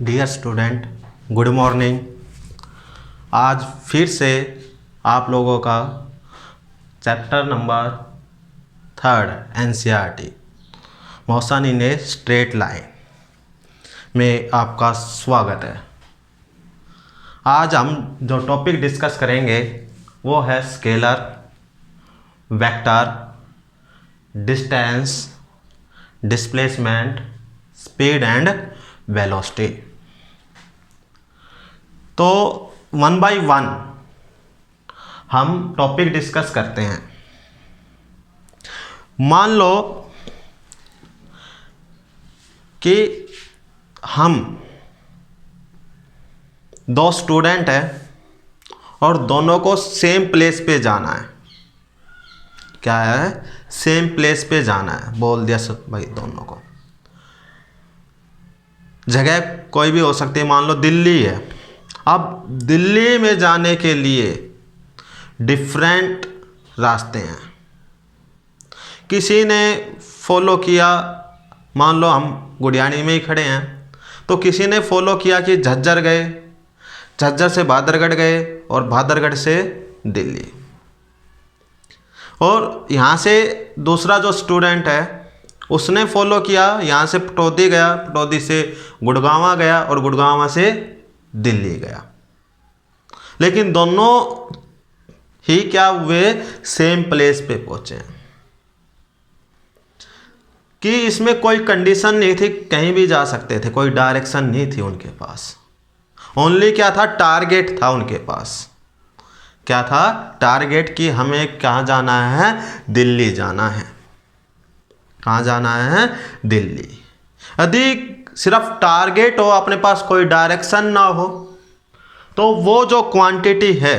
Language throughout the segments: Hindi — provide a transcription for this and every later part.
Dear student, good morning. आज फिर से आप लोगों का chapter number 3 NCERT motion in a straight line में आपका स्वागत है। आज हम जो टॉपिक डिस्कस करेंगे वो है scalar, vector, distance, displacement, speed and velocity. तो वन बाय वन हम टॉपिक डिस्कस करते हैं। मान लो कि हम दो स्टूडेंट हैं और दोनों को सेम प्लेस पे जाना है। क्या है? सेम प्लेस पे जाना है। बोल दिया सब भाई, दोनों को। जगह कोई भी हो सकती है, मान लो दिल्ली है। अब दिल्ली में जाने के लिए डिफरेंट रास्ते हैं। किसी ने फॉलो किया, मान लो हम गुडियानी में ही खड़े हैं, तो किसी ने फॉलो किया कि झज्जर गए, झज्जर से भादरगढ़ गए और भादरगढ़ से दिल्ली। और यहाँ से दूसरा जो स्टूडेंट है उसने फॉलो किया, यहाँ से पटौदी गया, पटौदी से गुड़गांवा गया और गुड़गांवा से दिल्ली गया। लेकिन दोनों ही क्या हुए? सेम प्लेस पे पहुंचे। कि इसमें कोई कंडीशन नहीं थी, कहीं भी जा सकते थे, कोई डायरेक्शन नहीं थी उनके पास। ओनली क्या था? टारगेट था उनके पास। क्या था? टारगेट कि हमें कहाँ जाना है? दिल्ली जाना है। कहाँ जाना है? दिल्ली। यदि सिर्फ टारगेट हो, अपने पास कोई डायरेक्शन ना हो, तो वो जो क्वांटिटी है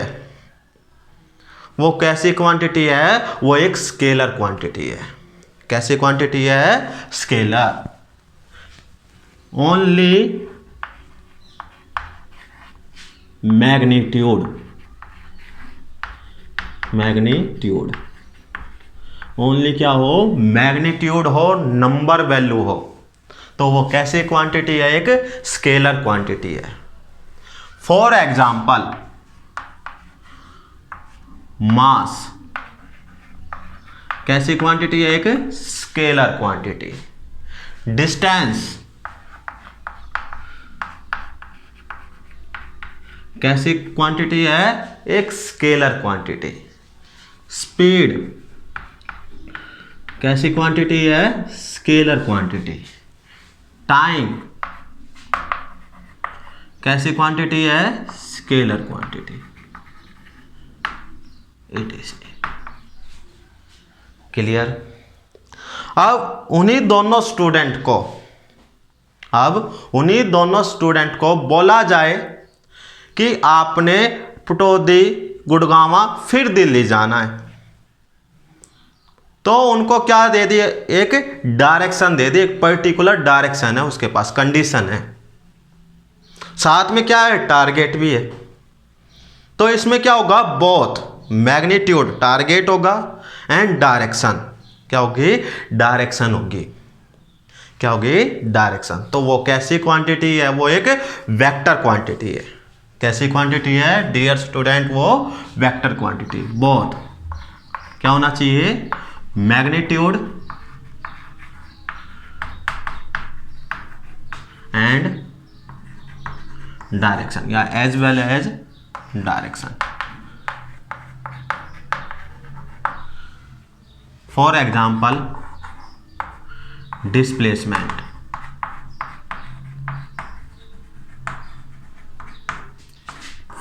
वो कैसी क्वांटिटी है? वो एक स्केलर क्वांटिटी है। कैसी क्वांटिटी है? स्केलर। ओनली मैग्नीट्यूड ओनली क्या हो? मैग्नीट्यूड हो, नंबर वैल्यू हो, तो वो कैसी क्वांटिटी है? एक स्केलर क्वांटिटी है। फॉर एग्जाम्पल, मास कैसी क्वांटिटी है? एक स्केलर क्वांटिटी। डिस्टेंस कैसी क्वांटिटी है? एक स्केलर क्वांटिटी। स्पीड कैसी क्वांटिटी है? Scalar quantity. टाइम कैसी क्वांटिटी है? Scalar quantity. It is clear. अब उन्हीं दोनों स्टूडेंट को बोला जाए कि आपने पटौदी, गुड़गांवा फिर दिल्ली जाना है, तो उनको क्या दे दिए? एक डायरेक्शन दे दी, एक पर्टिकुलर डायरेक्शन है उसके पास, कंडीशन है, साथ में क्या है? टारगेट भी है। तो इसमें क्या होगा? बोथ मैग्नीट्यूड टारगेट होगा एंड डायरेक्शन क्या होगी? डायरेक्शन होगी। क्या होगी? डायरेक्शन। तो वो कैसी क्वांटिटी है? वो एक वेक्टर क्वांटिटी है। कैसी क्वांटिटी है डियर स्टूडेंट? वो वेक्टर क्वांटिटी। बोथ क्या होना चाहिए? मैग्नीट्यूड एंड डायरेक्शन, या as well as direction. For example, displacement,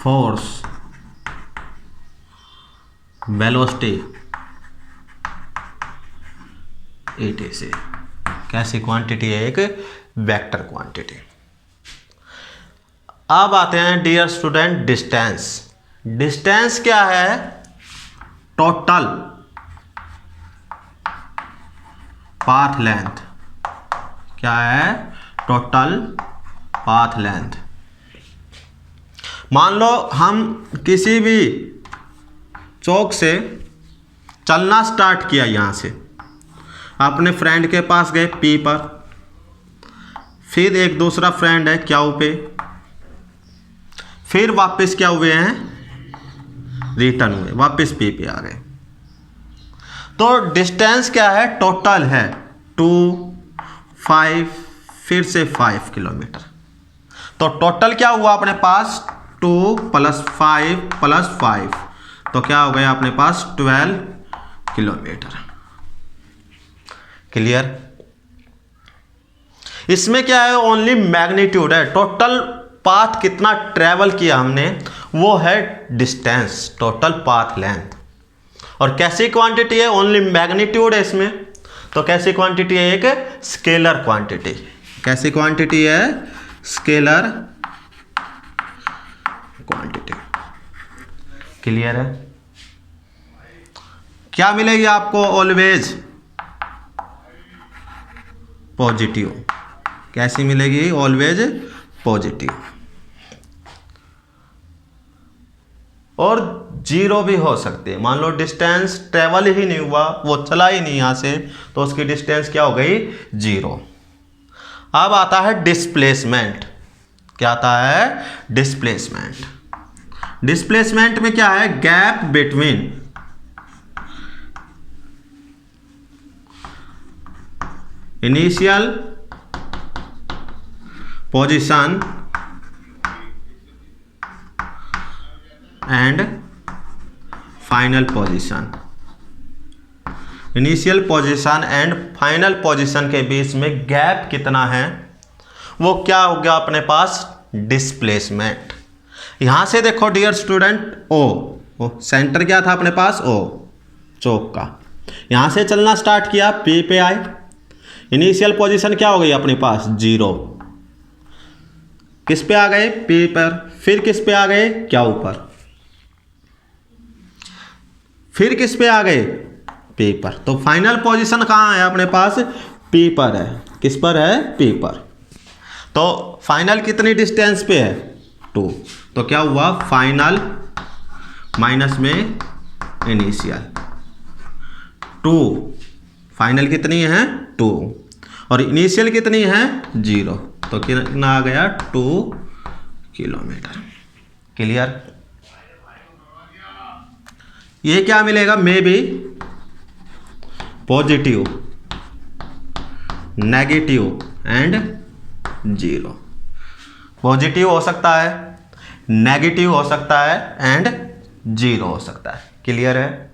force, velocity, etc। कैसी क्वांटिटी है? एक वेक्टर क्वांटिटी। अब आते हैं डियर स्टूडेंट डिस्टेंस। डिस्टेंस क्या है? Total path length. क्या है? Total path length. मान लो हम किसी भी चौक से चलना स्टार्ट किया, यहां से अपने फ्रेंड के पास गए पी पर, फिर एक दूसरा फ्रेंड है क्यू पे, फिर वापस क्या हुए हैं, रिटर्न हुए, वापस पी पे आ गए। तो डिस्टेंस क्या है, टोटल है 2, 5, फिर से 5 किलोमीटर। तो टोटल क्या हुआ अपने पास, 2 + 5 + 5, तो क्या हो गया अपने पास 12 किलोमीटर। क्लियर। इसमें क्या है, ओनली मैग्नीट्यूड है, टोटल पाथ कितना ट्रेवल किया हमने वो है डिस्टेंस, टोटल पाथ लेंथ। और कैसी क्वांटिटी है, ओनली मैग्नीट्यूड है इसमें, तो कैसी क्वांटिटी है, एक स्केलर क्वांटिटी। कैसी क्वांटिटी है, स्केलर क्वांटिटी। क्लियर है। क्या मिलेगी आपको, ऑलवेज पॉजिटिव। कैसी मिलेगी, ऑलवेज पॉजिटिव। और जीरो भी हो सकती है, मान लो डिस्टेंस ट्रेवल ही नहीं हुआ, वो चला ही नहीं यहां से, तो उसकी डिस्टेंस क्या हो गई, 0। अब आता है डिस्प्लेसमेंट। क्या आता है, डिस्प्लेसमेंट। डिस्प्लेसमेंट में क्या है, gap between initial position and final position. Initial position and final position के बीच में गैप कितना है, वो क्या हो गया अपने पास, डिस्प्लेसमेंट। यहां से देखो डियर स्टूडेंट, ओ सेंटर क्या था अपने पास, ओ चौक का, यहां से चलना स्टार्ट किया, पी पे आए, इनिशियल पोजीशन क्या हो गई अपने पास, 0। किस पे आ गए, पी पर, फिर किस पे आ गए, क्यू पर, फिर किस पे आ गए, पी पर। तो फाइनल पोजीशन कहाँ है अपने पास, पी पर है। किस पर है, पी पर। तो फाइनल कितनी डिस्टेंस पे है, 2। तो क्या हुआ, फाइनल माइनस में इनिशियल, 2। फाइनल कितनी है, 2, और इनिशियल कितनी है, 0। तो कितना आ गया, 2 किलोमीटर। क्लियर। ये क्या मिलेगा, may be positive, negative and 0। Positive हो सकता है, नेगेटिव हो सकता है एंड 0 हो सकता है। क्लियर है।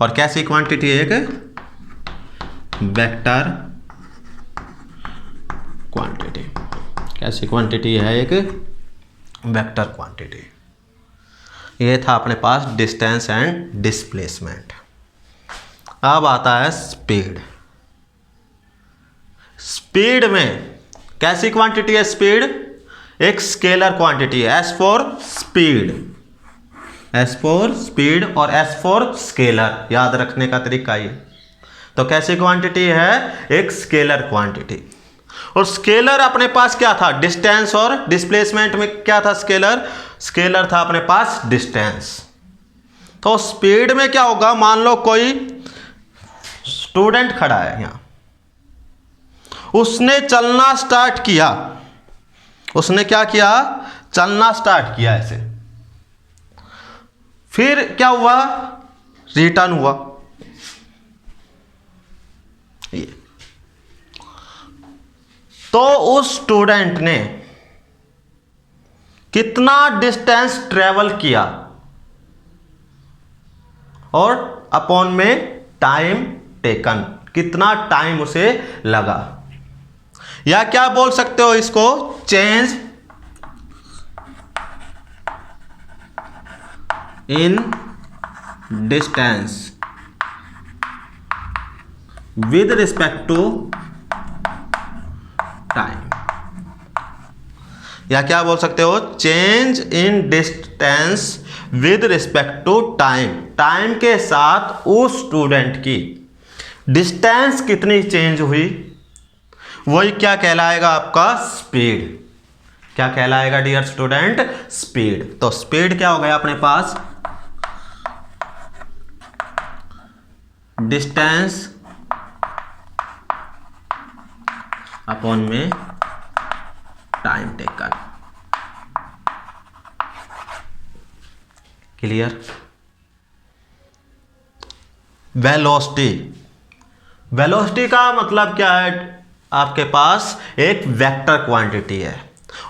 और कैसी क्वांटिटी है, एक वेक्टर क्वांटिटी। कैसी क्वांटिटी है, एक वेक्टर क्वांटिटी। ये था अपने पास डिस्टेंस एंड डिस्प्लेसमेंट। अब आता है स्पीड। स्पीड में कैसी क्वांटिटी है, स्पीड एक स्केलर क्वांटिटी है, S for speed, S for speed और एस फॉर स्केलर, याद रखने का तरीका ये। तो कैसी क्वांटिटी है, एक स्केलर क्वांटिटी। और स्केलर अपने पास क्या था, डिस्टेंस, और डिस्प्लेसमेंट में क्या था, स्केलर, स्केलर था अपने पास डिस्टेंस। तो स्पीड में क्या होगा, मान लो कोई स्टूडेंट खड़ा है यहां, उसने चलना स्टार्ट किया, उसने क्या किया, चलना स्टार्ट किया ऐसे, फिर क्या हुआ, रिटर्न हुआ। ये तो उस स्टूडेंट ने कितना डिस्टेंस ट्रेवल किया और अपॉन में टाइम टेकन, कितना टाइम उसे लगा, या क्या बोल सकते हो इसको, change in distance with respect to time, या क्या बोल सकते हो, change in distance with respect to time. Time के साथ उस स्टूडेंट की डिस्टेंस कितनी चेंज हुई, वही क्या कहलाएगा आपका, स्पीड। क्या कहलाएगा डियर स्टूडेंट, स्पीड। तो स्पीड क्या हो गया अपने पास, डिस्टेंस अपॉन में time taken. Clear. Velocity, velocity का मतलब क्या है, आपके पास एक वेक्टर क्वांटिटी है,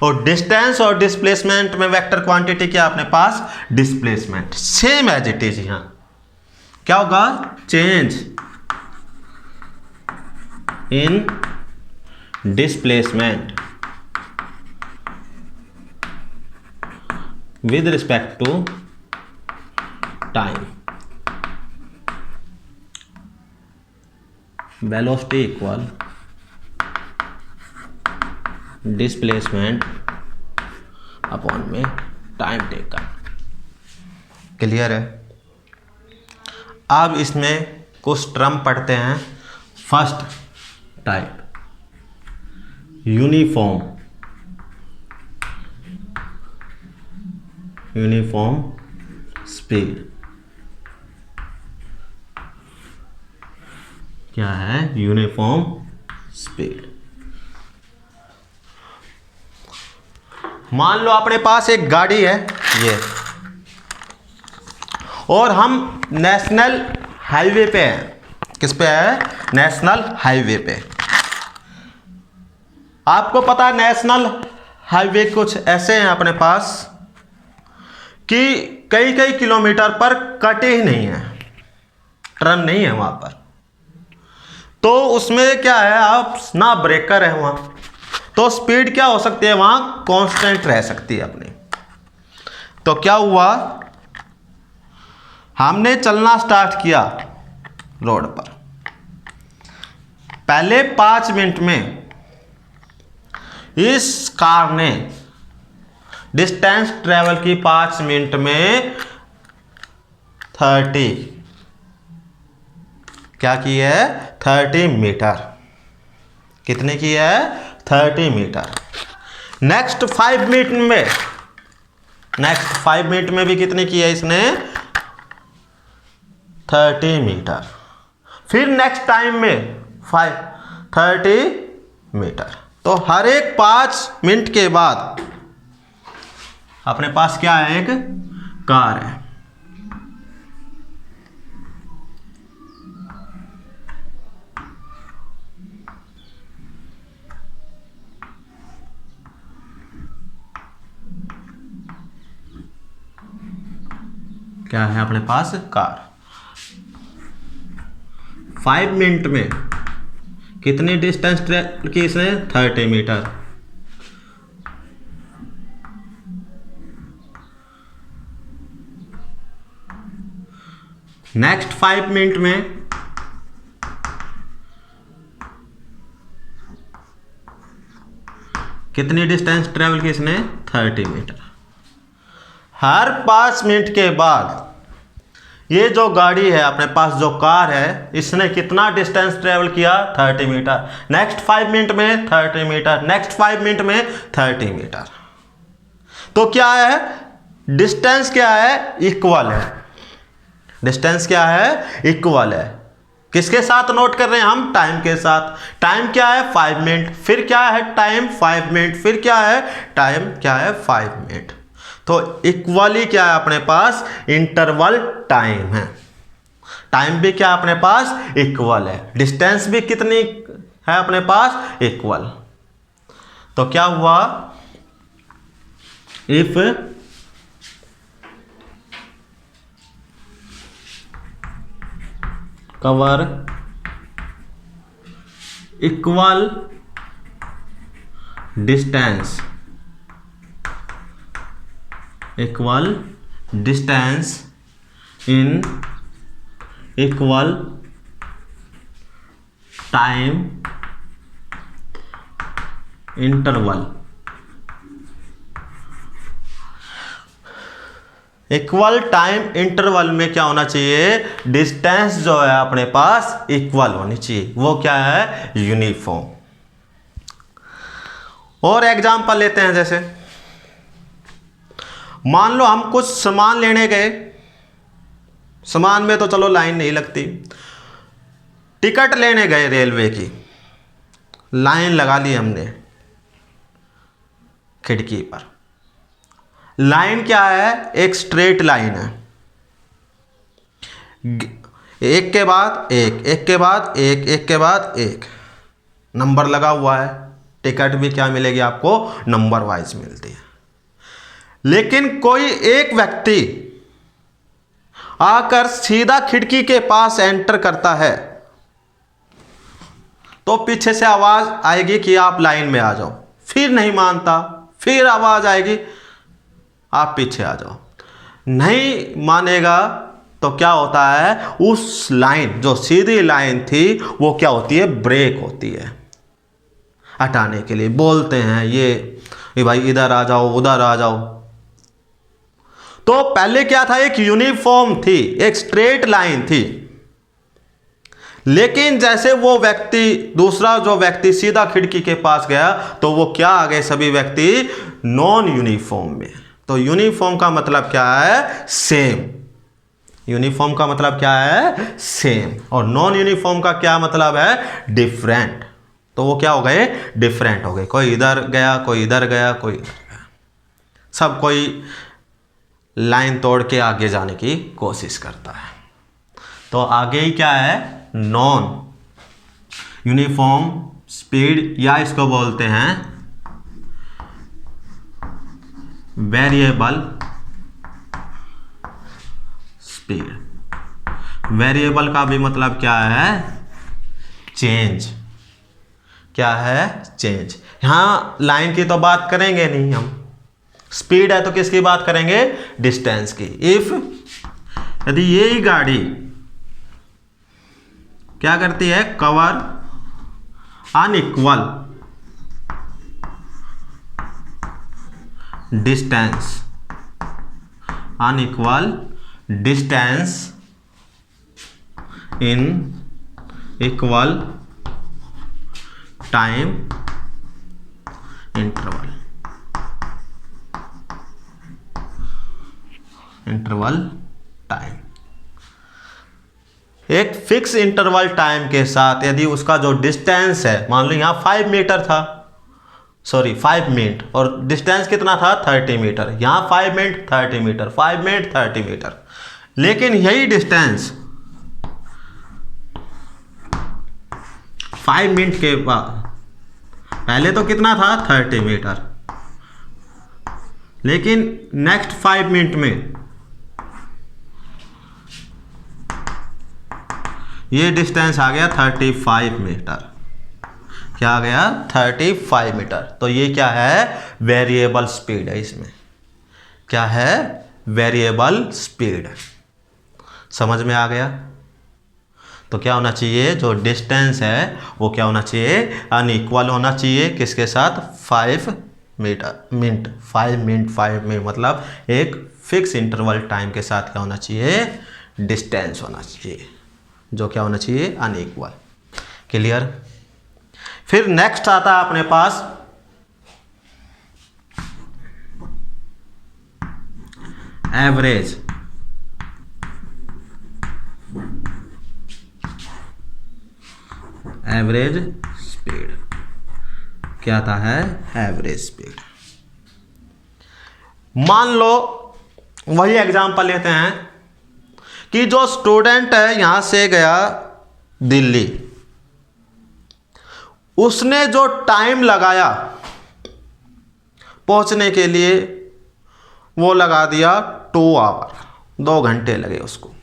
और डिस्टेंस और डिस्प्लेसमेंट में वेक्टर क्वांटिटी क्या अपने पास, displacement. Same as it is यहां क्या होगा, change in displacement with respect to time. Velocity equal displacement upon में टाइम टेकन। क्लियर है। अब इसमें कुछ टर्म पढ़ते हैं। First type uniform, uniform speed. क्या है, यूनिफॉर्म स्पीड। मान लो अपने पास एक गाड़ी है ये, और हम नेशनल हाईवे पे हैं। किस पे है, नेशनल हाईवे पे। आपको पता है नेशनल हाईवे कुछ ऐसे हैं अपने पास कि कई कई किलोमीटर पर कटे ही नहीं है, टर्न नहीं है वहां पर। तो उसमें क्या है, आप ना ब्रेकर है वहां, तो स्पीड क्या हो सकती है वहां, कांस्टेंट रह सकती है अपनी। तो क्या हुआ, हमने चलना स्टार्ट किया रोड पर। पहले 5 मिनट में इस कार ने डिस्टेंस ट्रेवल की 5 मिनट में 30, क्या की है, 30 मीटर। कितने की है, 30 मीटर। नेक्स्ट 5 मिनट में, नेक्स्ट 5 मिनट में भी कितने की है इसने, 30 मीटर। फिर नेक्स्ट टाइम में 30 मीटर। तो हर एक 5 मिनट के बाद अपने पास क्या है, एक कार है। क्या है अपने पास, कार। 5 मिनट में कितनी डिस्टेंस ट्रेवल की इसने, 30 मीटर। नेक्स्ट 5 मिनट में कितनी डिस्टेंस ट्रेवल की इसने, 30 मीटर। हर 5 मिनट के बाद ये जो गाड़ी है अपने पास, जो कार है, इसने कितना डिस्टेंस ट्रेवल किया, 30 मीटर। नेक्स्ट 5 मिनट में 30 मीटर, नेक्स्ट 5 मिनट में 30 मीटर। तो क्या है, डिस्टेंस क्या है, इक्वल है। डिस्टेंस क्या है, इक्वल है। किसके साथ नोट कर रहे हैं हम, टाइम के साथ। टाइम क्या है, 5 मिनट। फिर क्या है, टाइम 5 मिनट। फिर क्या है, टाइम क्या है, 5 मिनट। तो इक्वली क्या है अपने पास, इंटरवल टाइम है। टाइम भी क्या अपने पास, इक्वल है। डिस्टेंस भी कितनी है अपने पास, इक्वल। तो क्या हुआ, if cover equal distance, equal distance in equal time interval. Equal time interval में क्या होना चाहिए, डिस्टेंस जो है अपने पास इक्वल होनी चाहिए। वो क्या है, यूनिफॉर्म। और एग्जांपल लेते हैं, जैसे मान लो हम कुछ सामान लेने गए। सामान में तो चलो लाइन नहीं लगती। टिकट लेने गए रेलवे की, लाइन लगा ली हमने खिड़की पर। लाइन क्या है? एक स्ट्रेट लाइन है, एक के बाद एक, एक के बाद एक, एक के बाद एक, नंबर लगा हुआ है। टिकट भी क्या मिलेगी आपको? नंबर वाइज मिलती है। लेकिन कोई एक व्यक्ति आकर सीधा खिड़की के पास एंटर करता है तो पीछे से आवाज आएगी कि आप लाइन में आ जाओ। फिर नहीं मानता, फिर आवाज आएगी आप पीछे आ जाओ। नहीं मानेगा तो क्या होता है? उस लाइन, जो सीधी लाइन थी, वो क्या होती है? ब्रेक होती है। हटाने के लिए बोलते हैं ये भाई इधर आ जाओ, उधर आ जाओ। तो पहले क्या था? एक यूनिफॉर्म थी, एक स्ट्रेट लाइन थी। लेकिन जैसे वो व्यक्ति, दूसरा जो व्यक्ति सीधा खिड़की के पास गया तो वो क्या आ गए? सभी व्यक्ति नॉन यूनिफॉर्म में। तो यूनिफॉर्म का मतलब क्या है? सेम। यूनिफॉर्म का मतलब क्या है? सेम। और नॉन यूनिफॉर्म का क्या मतलब है? डिफरेंट। तो वो क्या हो गए? डिफरेंट हो गए। कोई इधर गया, कोई इधर गया, कोई इधर गया, सब कोई लाइन तोड़ के आगे जाने की कोशिश करता है। तो आगे ही क्या है? नॉन यूनिफॉर्म स्पीड, या इसको बोलते हैं वेरिएबल स्पीड। वेरिएबल का भी मतलब क्या है? चेंज। क्या है? चेंज। यहां लाइन की तो बात करेंगे नहीं हम, स्पीड है तो किसकी बात करेंगे? डिस्टेंस की। इफ यदि ये ही गाड़ी क्या करती है? Cover unequal distance, unequal distance in equal time interval time, एक फिक्स इंटरवल टाइम के साथ यदि उसका जो डिस्टेंस है, मान लो यहां 5 मीटर था, सॉरी 5 मिनट, और डिस्टेंस कितना था? 30 मीटर। यहां 5 मिनट 30 मीटर, 5 मिनट 30 मीटर। लेकिन यही डिस्टेंस 5 मिनट के बाद, पहले तो कितना था? 30 मीटर, लेकिन नेक्स्ट 5 मिनट में ये डिस्टेंस आ गया 35 मीटर। क्या आ गया? 35 मीटर। तो ये क्या है? वेरिएबल स्पीड है। इसमें क्या है? Variable speed. समझ में आ गया? तो क्या होना चाहिए? जो डिस्टेंस है वो क्या होना चाहिए? अनइक्वल होना चाहिए। किसके साथ? 5 मिनट 5 मिनट 5 मिनट, मतलब एक फिक्स इंटरवल टाइम के साथ क्या होना चाहिए? डिस्टेंस होना चाहिए, जो क्या होना चाहिए? अनइक्वल। क्लियर? फिर नेक्स्ट आता है अपने पास एवरेज। एवरेज स्पीड क्या आता है? Average speed. मान लो वही एग्जांपल लेते हैं कि जो स्टूडेंट है यहां से गया दिल्ली, उसने जो टाइम लगाया पहुंचने के लिए वो लगा दिया 2 आवर, 2 घंटे लगे उसको।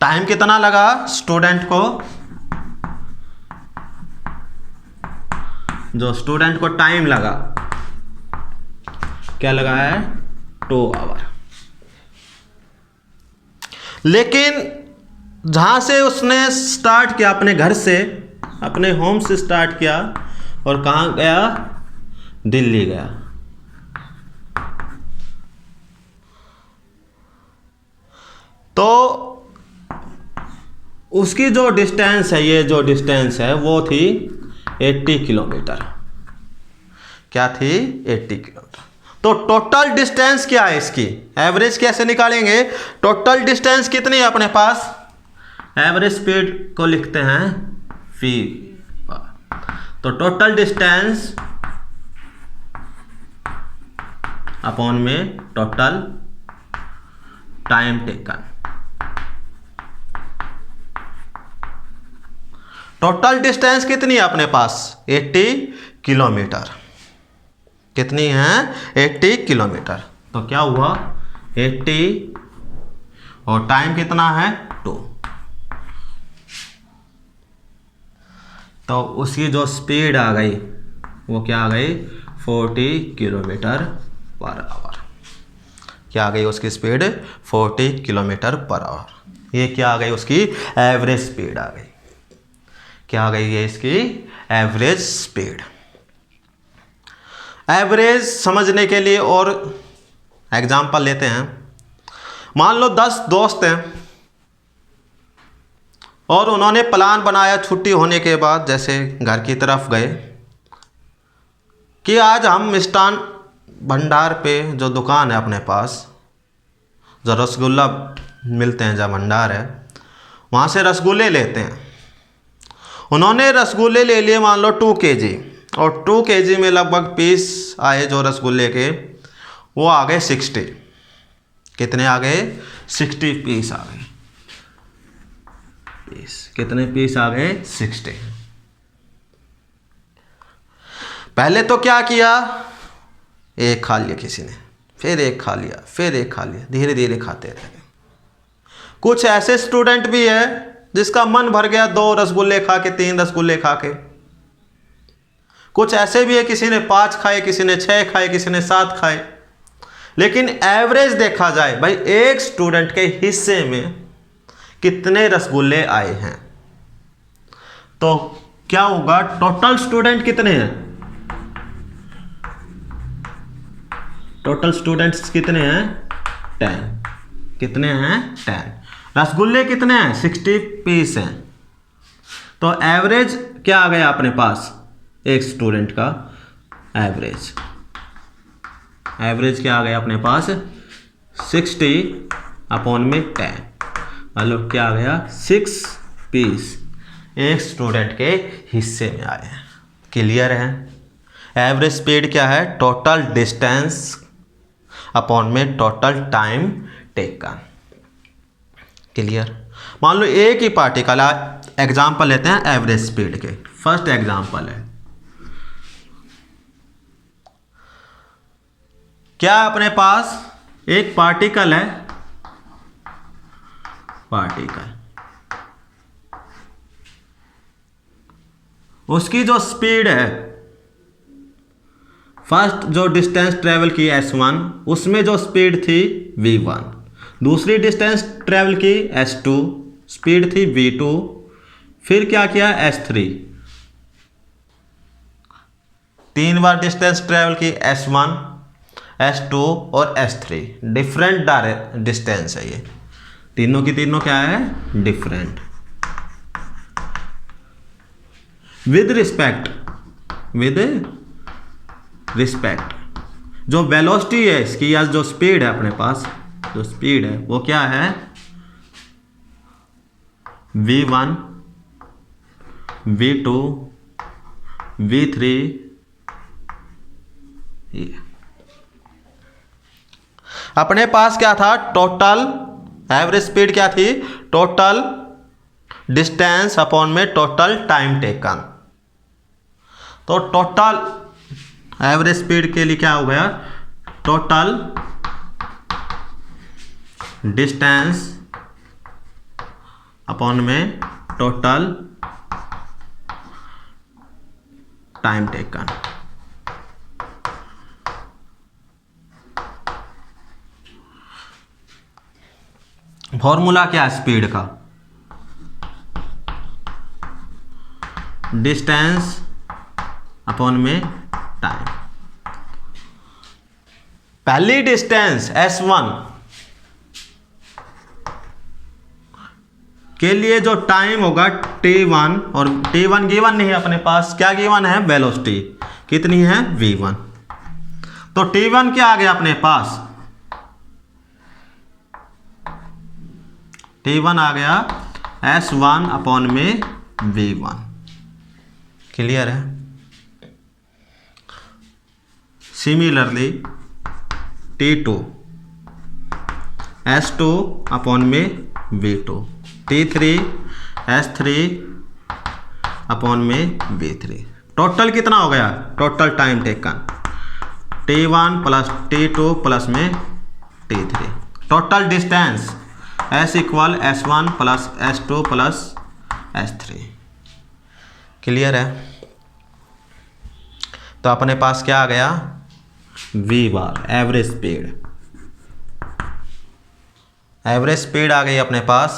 टाइम कितना लगा स्टूडेंट को? जो स्टूडेंट को टाइम लगा, क्या लगा है? 2 आवर। लेकिन जहां से उसने स्टार्ट किया, अपने घर से, अपने होम से स्टार्ट किया, और कहां गया? दिल्ली गया। तो उसकी जो डिस्टेंस है, ये जो डिस्टेंस है वो थी 80 किलोमीटर। क्या थी? 80 किलोमीटर। तो टोटल डिस्टेंस क्या है इसकी? एवरेज कैसे निकालेंगे? टोटल डिस्टेंस कितनी है अपने पास? एवरेज स्पीड को लिखते हैं v पर। तो टोटल डिस्टेंस अपॉन में total time taken. Total distance कितनी है अपने पास? 80 किलोमीटर। कितनी है? 80 किलोमीटर। तो क्या हुआ? 80 और टाइम कितना है? 2। तो उसकी जो स्पीड आ गई वो क्या आ गई? 40 किलोमीटर पर आवर। क्या आ गई उसकी स्पीड? 40 kilometre per hour. ये क्या आ गई? उसकी एवरेज स्पीड आ गई। क्या आ गई? ये इसकी एवरेज स्पीड। एवरेज समझने के लिए और एग्जांपल लेते हैं। मान लो 10 दोस्त हैं और उन्होंने प्लान बनाया छुट्टी होने के बाद, जैसे घर की तरफ गए, कि आज हम मिष्ठान भंडार पे जो दुकान है अपने पास, जो रसगुल्ला मिलते हैं, जहाँ भंडार है, वहाँ से रसगुल्ले लेते हैं। उन्होंने रसगुल्ले ले लिए मान लो 2 kg, और 2 kg में लगभग पीस आए जो रसगुल्ले के, वो आ गए 60। कितने आ गए? 60 पीस आ गए। कितने पीस आ गए? 60। पहले तो क्या किया? एक खा लिया किसी ने, फिर एक खा लिया, फिर एक खा लिया, धीरे धीरे खाते रह गए। कुछ ऐसे स्टूडेंट भी है जिसका मन भर गया 2 रसगुल्ले खा के, 3 रसगुल्ले खा के। कुछ ऐसे भी है किसी ने 5 खाए, किसी ने 6 खाए, किसी ने 7 खाए। लेकिन एवरेज देखा जाए भाई, एक स्टूडेंट के हिस्से में कितने रसगुल्ले आए हैं, तो क्या होगा? टोटल स्टूडेंट कितने हैं? टोटल स्टूडेंट्स कितने हैं? 10। कितने हैं? 10। रसगुल्ले कितने हैं? 60 पीस हैं। तो एवरेज क्या आ गया अपने पास? एक स्टूडेंट का एवरेज। एवरेज क्या आ गया अपने पास? 60 अपॉन में 10, मतलब क्या आ गया? 6 पीस एक स्टूडेंट के हिस्से में आए हैं। क्लियर है? एवरेज स्पीड क्या है? टोटल डिस्टेंस अपॉन में टोटल टाइम टेकन। क्लियर? मान लो एक ही पार्टिकल, एग्जांपल लेते हैं एवरेज स्पीड के। फर्स्ट एग्जांपल है, क्या अपने पास एक पार्टिकल है, पार्टिकल, उसकी जो स्पीड है, फर्स्ट जो डिस्टेंस ट्रेवल की S1, उसमें जो स्पीड थी V1, दूसरी डिस्टेंस ट्रेवल की S2, स्पीड थी V2, फिर क्या किया? S3। 3 बार डिस्टेंस ट्रेवल की S1, S2 और S3। डिफरेंट डिस्टेंस है ये, तीनों की तीनों क्या है? डिफरेंट। विद रिस्पेक्ट जो वेलोसिटी है इसकी, या जो स्पीड है अपने पास, जो स्पीड है वो क्या है? V1, V2, V3। अपने पास क्या था? टोटल एवरेज स्पीड क्या थी? टोटल डिस्टेंस अपॉन में टोटल टाइम टेकन। तो टोटल एवरेज स्पीड के लिए क्या हो गया? टोटल डिस्टेंस अपॉन में टोटल टाइम टेकन। फॉर्मूला क्या है स्पीड का? डिस्टेंस अपॉन में टाइम। पहली डिस्टेंस S1 के लिए जो टाइम होगा T1, और T1 गिवन नहीं है अपने पास, क्या गिवन है? वेलोसिटी कितनी है? V1। तो T1 क्या आ गया अपने पास? T1 आ गया S1 अपॉन में V1। क्लियर है? सिमिलरली T2 S2 अपॉन में V2, T3 S3 अपॉन में V3। टोटल कितना हो गया? Total time taken T1 plus T2 plus में T3। Total distance S equal S1 plus S2 plus S3। Clear है? तो अपने पास क्या आ गया? V बार एवरेज स्पीड। एवरेज स्पीड आ गई अपने पास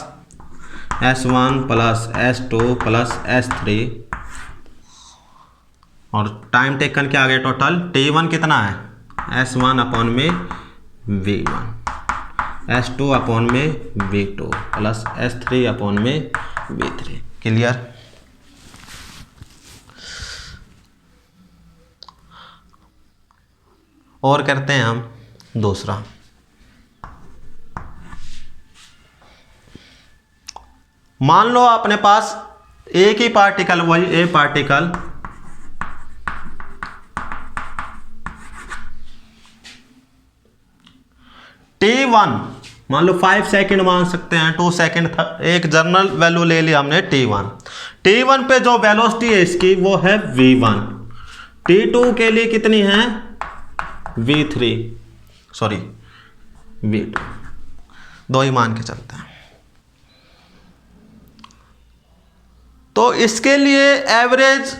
S1 plus S2 plus S3, और टाइम टेकन क्या आ गया टोटल? T1 कितना है? S1 अपॉन में V1, S2 अपॉन में V2 प्लस S3 अपॉन में V3। क्लियर? और करते हैं हम दूसरा। मान लो अपने पास एक ही पार्टिकल, वही ए पार्टिकल T1 मान लो 5 सेकंड मान सकते हैं, 2 सेकंड था, एक जनरल वैल्यू ले लिया हमने T1 पे जो वेलोसिटी है इसकी वो है V1। T2 के लिए कितनी है? V2, दो ही मान के चलते हैं। तो इसके लिए एवरेज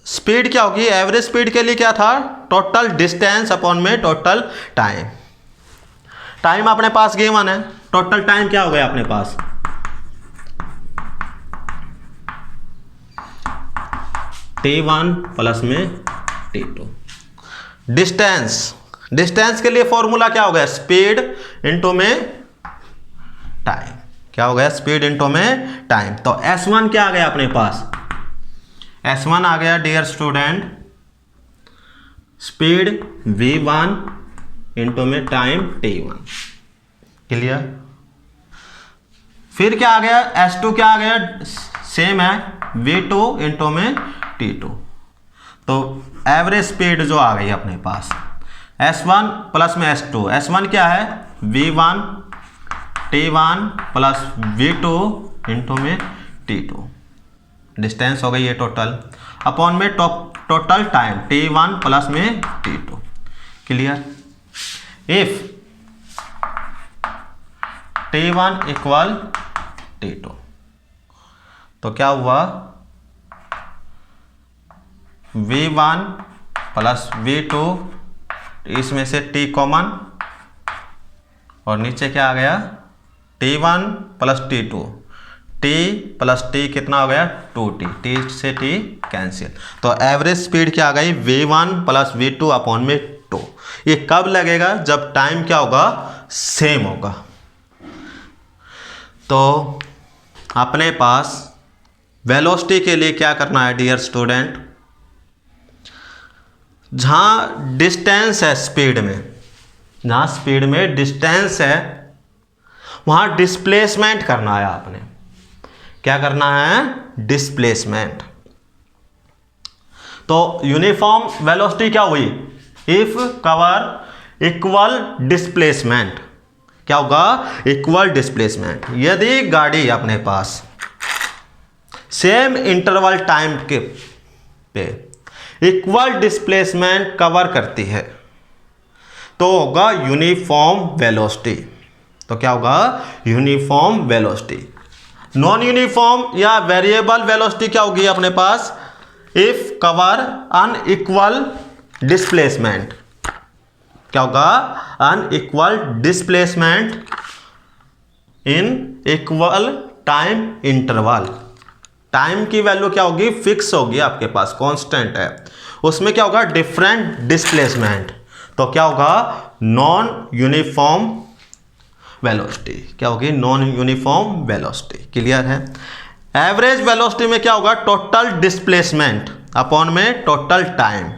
स्पीड क्या होगी? एवरेज स्पीड के लिए क्या था? टोटल डिस्टेंस अपॉन में टोटल टाइम। टाइम अपने पास गिवन है, टोटल टाइम क्या हो गया अपने पास? T1 प्लस में T2। डिस्टेंस के लिए फॉर्मूला क्या हो गया? स्पीड इंटू में टाइम। क्या हो गया? स्पीड इंटू में टाइम। तो S1 क्या आ गया अपने पास? S1 आ गया dear student, speed V1 into में टाइम T1। क्लियर? फिर क्या आ गया? S2 क्या आ गया? सेम है, V2 इंटू में T2। तो एवरेज स्पीड जो आ गई अपने पास S1 प्लस में S2। S1 क्या है? V1 T1 plus V2 into में T2। डिस्टेंस हो गई ये टोटल, अपॉन में टोटल टाइम T1 प्लस में T2। Clear? If T1 equal T2 तो क्या हुआ? V1 प्लस V2, इसमें से T कॉमन, और नीचे क्या आ गया? T1 plus T2, T plus T कितना हो गया? 2T, T से T कैंसिल। तो एवरेज स्पीड क्या आ गई? V1 प्लस V2 अपॉन में 2। ये कब लगेगा? जब टाइम क्या होगा? सेम होगा। तो अपने पास वेलोसिटी के लिए क्या करना है डियर स्टूडेंट? जहां डिस्टेंस है स्पीड में, जहां स्पीड में डिस्टेंस है वहां डिस्प्लेसमेंट करना है आपने। क्या करना है? डिस्प्लेसमेंट। तो यूनिफॉर्म वेलोसिटी क्या हुई? If cover equal displacement. क्या होगा? Equal displacement. यदि गाड़ी अपने पास सेम इंटरवल टाइम के पे इक्वल डिस्प्लेसमेंट कवर करती है तो होगा यूनिफॉर्म वेलोसिटी। तो क्या होगा? Uniform velocity. नॉन यूनिफॉर्म या वेरिएबल वेलोसिटी क्या होगी अपने पास? If cover unequal displacement. क्या होगा? Unequal displacement in equal time interval. Time की वैल्यू क्या होगी? फिक्स होगी आपके पास, कांस्टेंट है। उसमें क्या होगा? Different displacement. तो क्या होगा? Non uniform velocity. क्या होगी? Non uniform velocity. क्लियर है? एवरेज वेलोसिटी में क्या होगा? टोटल डिस्प्लेसमेंट अपॉन में टोटल टाइम।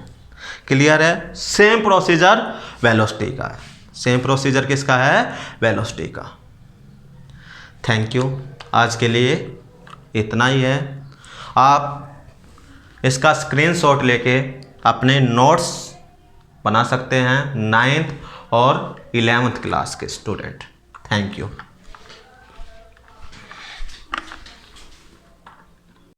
क्लियर है? सेम प्रोसीजर वेलोसिटी का है। सेम प्रोसीजर किसका है? वेलोसिटी का। Thank you. आज के लिए इतना ही है। आप इसका स्क्रीनशॉट लेके अपने नोट्स बना सकते हैं 9th और 11th क्लास के स्टूडेंट। Thank you.